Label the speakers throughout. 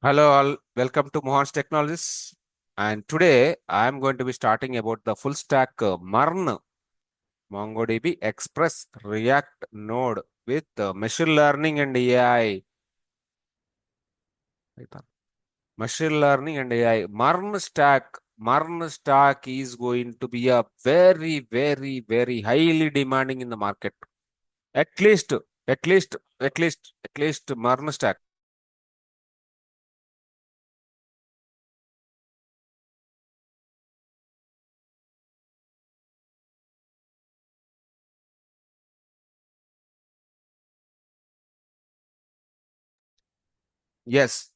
Speaker 1: Hello all, welcome to Mohansh Technologies. And today I am going to be starting about the full stack MERN MongoDB Express React Node with machine learning and AI. Python. Machine learning and AI. MERN stack is going to be a very highly demanding in the market. At least, at least MERN stack. Yes.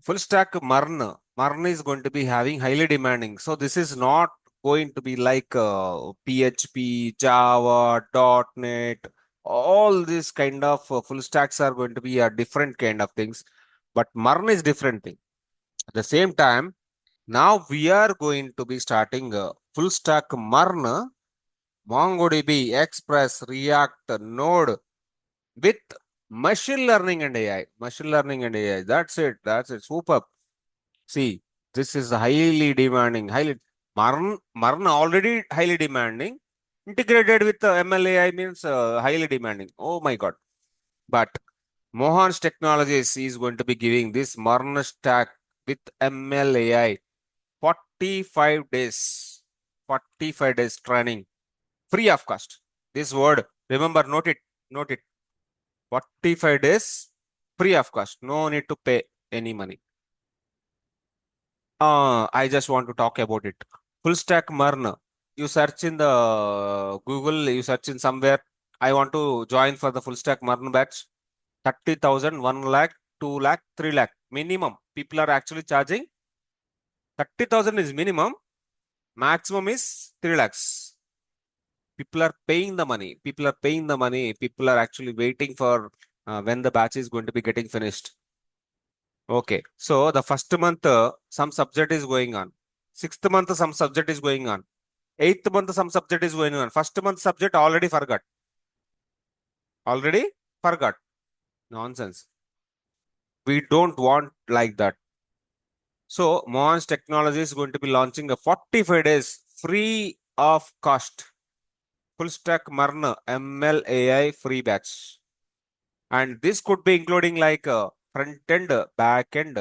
Speaker 1: Full stack MERN is going to be having highly demanding. So this is not going to be like PHP, Java, .NET, all these kind of full stacks are going to be a different kind of things. But MERN is different thing. At the same time, now we are going to be starting full stack MERN, MongoDB, Express, React, Node with machine learning and AI. Machine learning and AI. That's it. That's it. Super. See, this is highly demanding, MERN already highly demanding. Integrated with MLAI means highly demanding. Oh my God. But Mohansh Technologies is going to be giving this MERN stack with MLAI 45 days. 45 days training. Free of cost. This word, remember, note it. 45 days free of cost. No need to pay any money. I just want to talk about it. Full stack MERN. You search in the Google, you search in somewhere. I want to join for the full stack MERN batch. 30,000, 1 lakh, 2 lakh, 3 lakh. Minimum. People are actually charging. 30,000 is minimum. Maximum is 3 lakhs. People are paying the money. People are paying the money. People are actually waiting for when the batch is going to be getting finished. Okay, so the first month some subject is going on. Sixth month some subject is going on. Eighth month some subject is going on. First month subject already forgot. Already forgot. Nonsense. We don't want like that. So Mohan's Technology is going to be launching a 45 days free of cost full stack MERN ML AI free batch. And this could be including like front end, back end,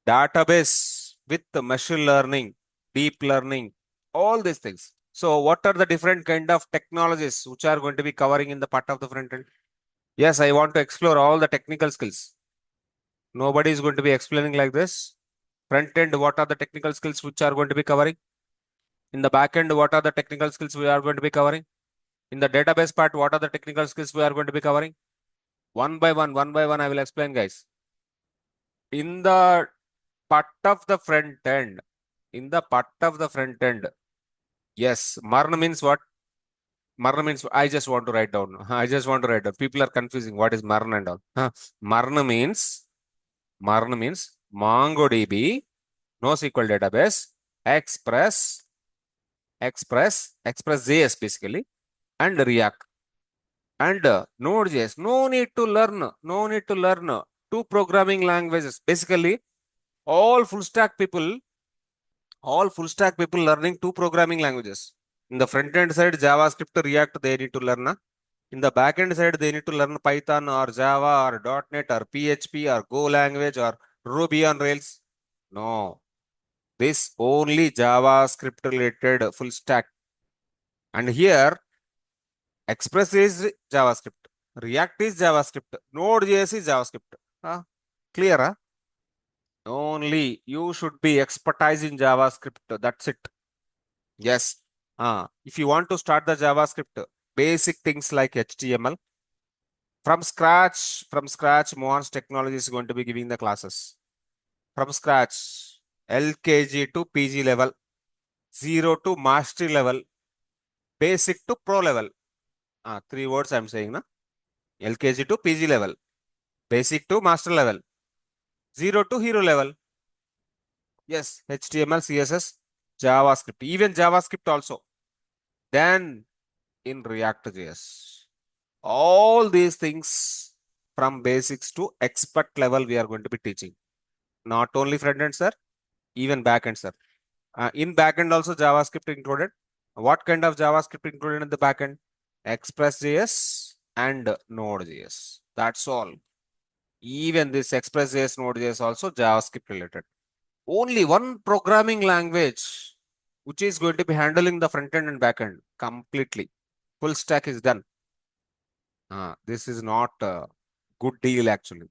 Speaker 1: database with the machine learning, deep learning, all these things. So what are the different kind of technologies which are going to be covering in the part of the front end? Yes, I want to explore all the technical skills. Nobody is going to be explaining like this. Front end, what are the technical skills which are going to be covering? In the back end, what are the technical skills we are going to be covering? In the database part, what are the technical skills we are going to be covering? One by one, I will explain, guys. In the part of the front end, yes, MERN means what? MERN means I just want to write down. I just want to write down. People are confusing. What is MERN and all? MERN means MongoDB, NoSQL database, Express.js basically, and React and Node.js. No need to learn. No need to learn two programming languages. Basically, all full stack people all full stack people learning two programming languages. In the front end side, JavaScript, React, they need to learn. In the back end side, they need to learn Python or Java or .NET or PHP or Go language or Ruby on Rails. No, this only JavaScript related full stack. And here, Express is JavaScript, React is JavaScript, Node.js is JavaScript. Clear? Huh? Only you should be expertise in JavaScript. That's it. Yes. If you want to start the JavaScript, basic things like HTML from scratch, Mohan's Technology is going to be giving the classes from scratch, LKG to PG level, zero to mastery level, basic to pro level. Three words I'm saying, na? LKG to PG level, basic to master level, zero to hero level. Yes, HTML, CSS, JavaScript, even JavaScript also. Then in React.js. All these things from basics to expert level we are going to be teaching. Not only front end, sir, even back end, sir. In back end also JavaScript included. What kind of JavaScript included in the back end? Express.js and Node.js. That's all. Even this Express.js, Node.js also JavaScript related. Only one programming language which is going to be handling the front end and back end completely. Full stack is done. This is not a good deal actually.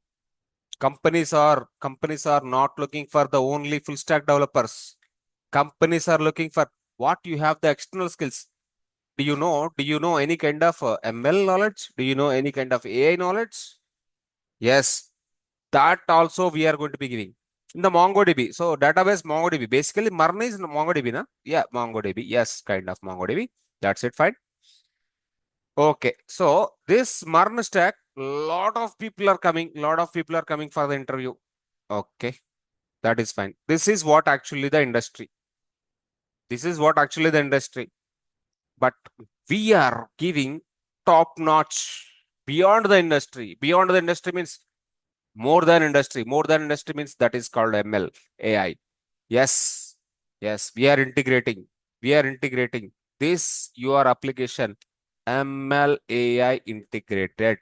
Speaker 1: Companies are not looking for the only full stack developers. Companies are looking for what you have the external skills. Do you know any kind of ML knowledge? Do you know any kind of AI knowledge? Yes, that also we are going to be giving in the MongoDB. So database MongoDB. Basically, MERN is MongoDB, na? Yeah, MongoDB. Yes, kind of MongoDB. That's it. Fine. Okay. So this MERN stack, lot of people are coming. Lot of people are coming for the interview. Okay, that is fine. This is what actually the industry. This is what actually the industry. But we are giving top notch beyond the industry. Beyond the industry means more than industry. More than industry means that is called ML AI. Yes, yes, we are integrating. We are integrating this your application ML AI integrated.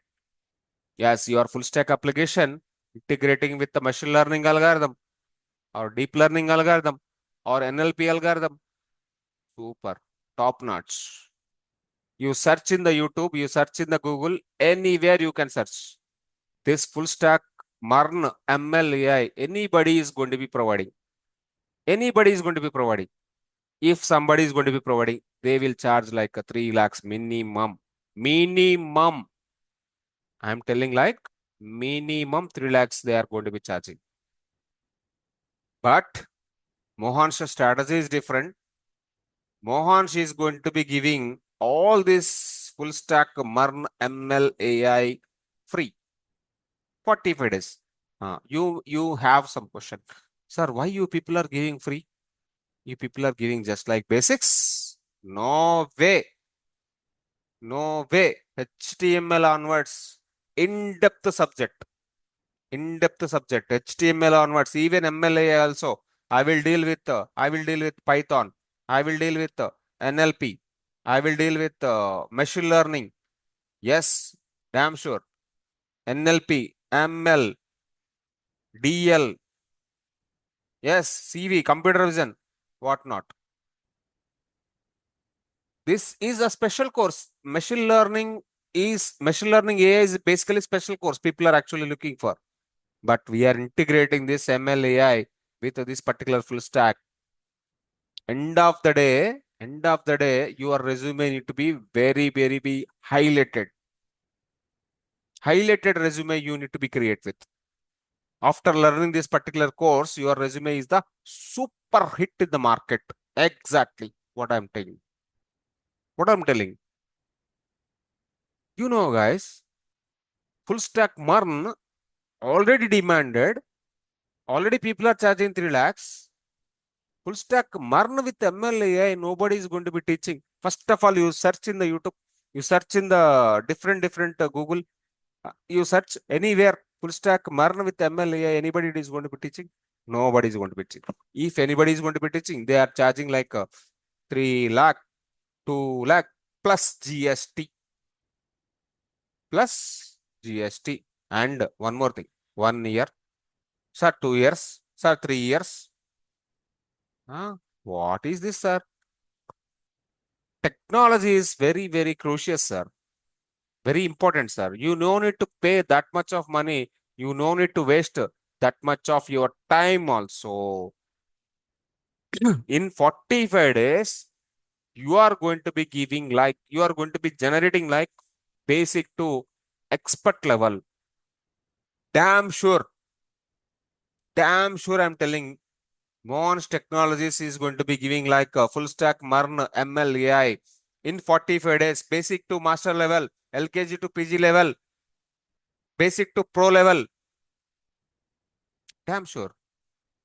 Speaker 1: Yes, your full stack application integrating with the machine learning algorithm or deep learning algorithm or NLP algorithm. Super, top notch. You search in the YouTube, you search in the Google, anywhere you can search. This full stack MERN ML AI, anybody is going to be providing. Anybody is going to be providing. If somebody is going to be providing, they will charge like a 3 lakhs minimum. Minimum. I'm telling like minimum 3 lakhs they are going to be charging. But Mohan's strategy is different. Mohan is going to be giving all this full stack MERN ML AI free 45 days. You have some question. Sir, why you people are giving free? You people are giving just like basics? No way. No way. HTML onwards. In-depth subject. In-depth subject. HTML onwards. Even MLA also. I will deal with Python. I will deal with NLP. I will deal with machine learning. Yes, damn sure. NLP, ML, DL. Yes, CV, computer vision, whatnot. This is a special course. Machine learning AI is basically special course people are actually looking for. But we are integrating this ML AI with this particular full stack. End of the day, your resume need to be very be highlighted. Highlighted resume you need to be create with. After learning this particular course, your resume is the super hit in the market. Exactly what I'm telling. What I'm telling. You know, guys, full stack MERN already demanded. Already people are charging 3 lakhs. Full stack MERN with ML AI, nobody is going to be teaching. First of all, you search in the YouTube, you search in the different Google, you search anywhere full stack MERN with ML AI, anybody is going to be teaching? Nobody is going to be teaching. If anybody is going to be teaching, they are charging like 3 lakh, 2 lakh plus GST. Plus GST. And one more thing, 1 year, sir, 2 years, sir, 3 years. What is this, sir? Technology is very crucial, sir. Very important, sir. You no need to pay that much of money. You no need to waste that much of your time also. In 45 days, you are going to be giving like, you are going to be generating like basic to expert level. Damn sure. Damn sure I'm telling Mohansh Technologies is going to be giving like a full stack MERN ML AI in 45 days, basic to master level, LKG to PG level, basic to pro level. Damn sure.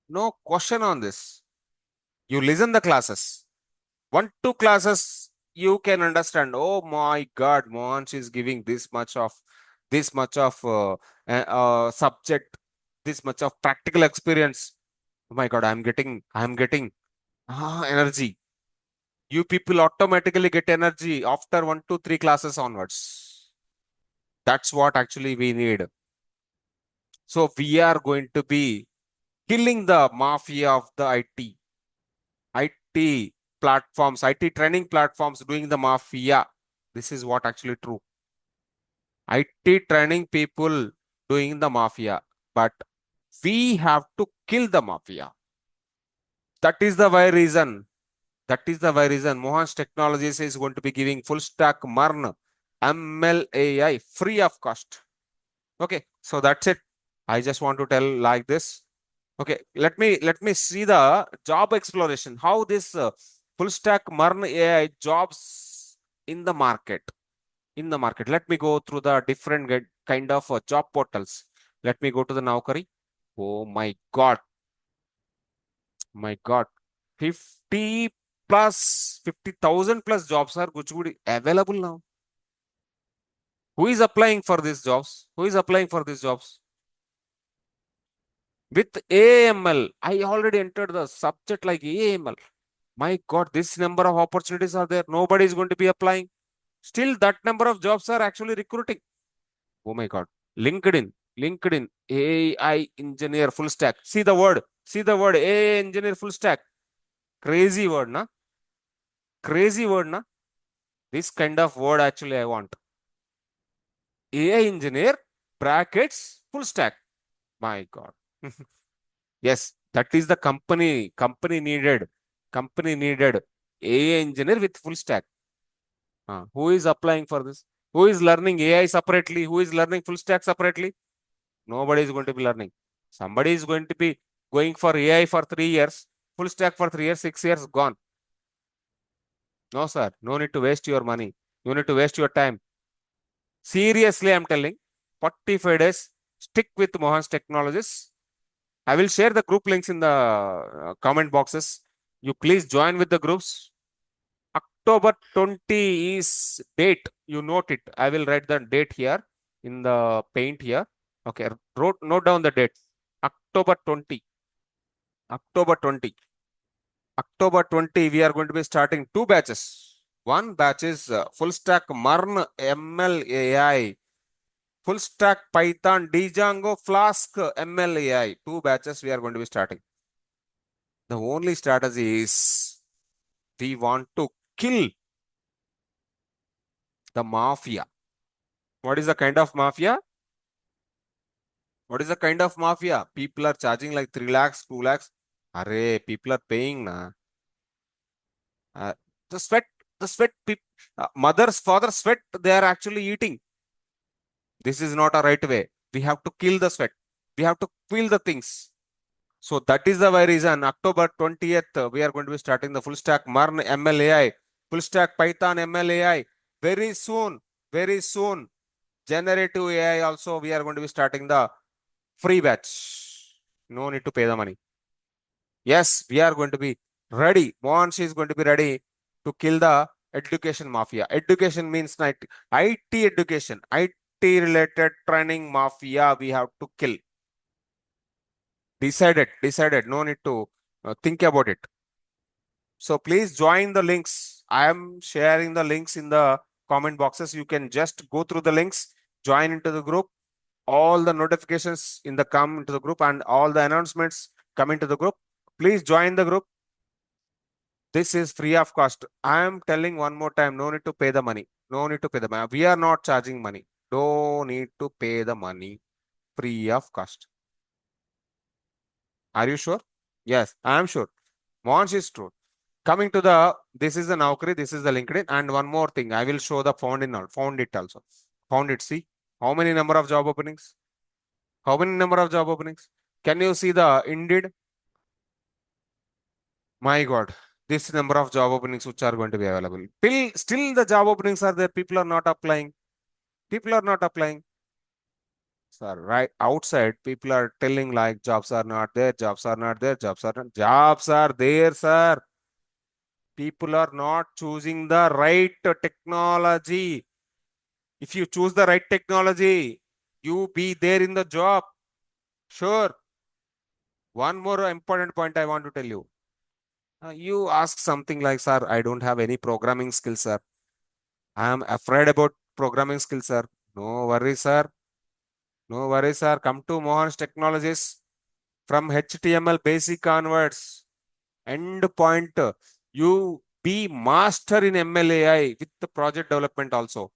Speaker 1: No question on this. You listen the classes. 1, 2 classes, you can understand. Oh my God, Mohansh is giving this much of this much of subject, this much of practical experience. Oh my God, I'm getting energy. You people automatically get energy after 1 to 3 classes onwards. That's what actually we need. So we are going to be killing the mafia of the IT platforms, IT training platforms doing the mafia. This is what actually true. IT training people doing the mafia, but we have to kill the mafia. That is the why reason. That is the why reason Mohansh Technologies is going to be giving full stack MERN ML AI free of cost. Okay, so that's it. I just want to tell like this. Okay, let me see the job exploration. How this full stack MERN AI jobs in the market. In the market, let me go through the different kind of job portals. Let me go to the Naukri. Oh my God, 50 plus 50,000 plus jobs are good available now. Who is applying for these jobs? Who is applying for these jobs? With AML, I already entered the subject like AML. My God, this number of opportunities are there. Nobody is going to be applying. Still, that number of jobs are actually recruiting. Oh my God. LinkedIn, AI engineer full stack. See the word AI engineer full stack. Crazy word, na? Crazy word, na? This kind of word actually I want. AI engineer brackets full stack. My God. Yes, that is the company needed. Company needed AI engineer with full stack. Who is applying for this? Who is learning AI separately? Who is learning full stack separately? Nobody is going to be learning. Somebody is going to be going for AI for 3 years, full stack for 3 years, 6 years, gone. No, sir. No need to waste your money. You need to waste your time. Seriously, I'm telling. 45 days. Stick with Mohan's Technologies. I will share the group links in the comment boxes. You please join with the groups. October 20 is date. You note it. I will write the date here in the paint here. Okay, note down the date. October 20. October 20. October 20, we are going to be starting 2 batches. One batch is full stack MERN ML AI, full stack Python Django Flask ML AI. 2 batches we are going to be starting. The only strategy is we want to kill the mafia. What is the kind of mafia? What is the kind of mafia? People are charging like 3 lakhs, 2 lakhs. Array, people are paying na. Uh, the sweat, mother's father sweat, they are actually eating. This is not a right way. We have to kill the sweat. We have to kill the things. So that is the very reason October 20th, we are going to be starting the full stack MERN ML AI, full stack Python ML AI. Very soon, generative AI also, we are going to be starting the free batch. No need to pay the money. Yes, we are going to be ready. Mohansh is going to be ready to kill the education mafia. Education means IT education, IT related training mafia. We have to kill. Decided. No need to think about it. So please join the links. I am sharing the links in the comment boxes. You can just go through the links, join into the group. All the notifications in the come into the group and all the announcements come into the group. Please join the group. This is free of cost. I am telling one more time, no need to pay the money. No need to pay the money. We are not charging money. No need to pay the money. Free of cost. Are you sure? Yes, I am sure. Monch is true. Coming to the, this is the Naukri, this is the LinkedIn. And one more thing, I will show the found it also. Found it. See how many number of job openings? How many number of job openings? Can you see the Indeed? My God, this number of job openings which are going to be available. Still the job openings are there. People are not applying. People are not applying. Sir, right outside, people are telling like jobs are not there, jobs are not there, jobs are not. Jobs are there, sir. People are not choosing the right technology. If you choose the right technology, you be there in the job. Sure. One more important point I want to tell you. You ask something like, sir, I don't have any programming skills, sir. I am afraid about programming skills, sir. No worries, sir. No worries, sir. Come to Mohansh Technologies. From HTML basic onwards, endpoint, you be master in MLAI with the project development also.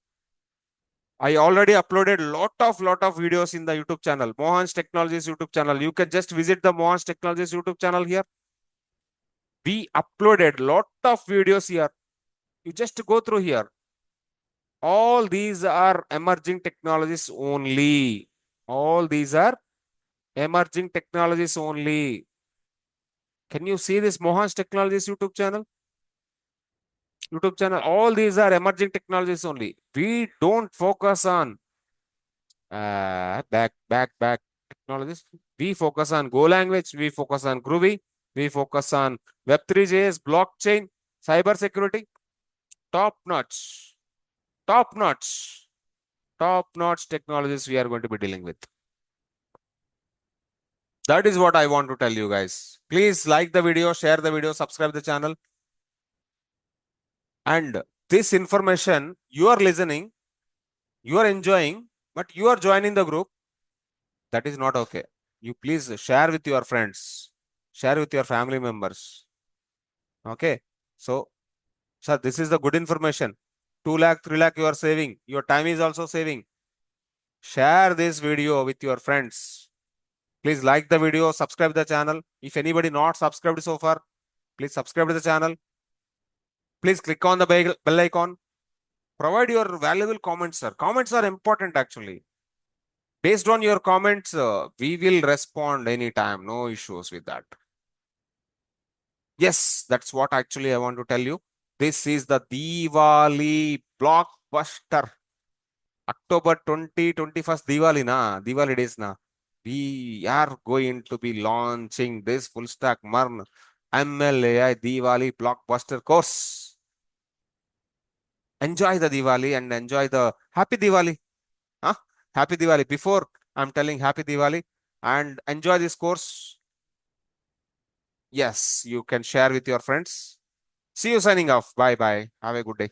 Speaker 1: I already uploaded lot of videos in the YouTube channel, Mohansh Technologies YouTube channel. You can just visit the Mohansh Technologies YouTube channel here. We uploaded lot of videos here. You just go through here. All these are emerging technologies only. All these are emerging technologies only. Can you see this Mohansh Technologies YouTube channel? YouTube channel. All these are emerging technologies only. We don't focus on back technologies. We focus on Go language. We focus on Groovy. We focus on Web3.js, blockchain, cybersecurity. Top notch, top notch, top notch technologies we are going to be dealing with. That is what I want to tell you guys. Please like the video, share the video, subscribe the channel. And this information you are listening, you are enjoying, but you are joining the group. That is not okay. You please share with your friends, share with your family members. Okay. So, sir, this is the good information. 2 lakh, 3 lakh you are saving. Your time is also saving. Share this video with your friends. Please like the video, subscribe the channel. If anybody not subscribed so far, please subscribe to the channel. Please click on the bell icon. Provide your valuable comments, sir. Comments are important actually. Based on your comments, we will respond anytime. No issues with that. Yes, that's what actually I want to tell you. This is the Diwali blockbuster. October 21st Diwali na, Diwali days na. We are going to be launching this full stack MERN MLAI Diwali blockbuster course. Enjoy the Diwali and enjoy the happy Diwali. Huh? Happy Diwali. Before I'm telling happy Diwali and enjoy this course. Yes, you can share with your friends. See you signing off. Bye bye. Have a good day.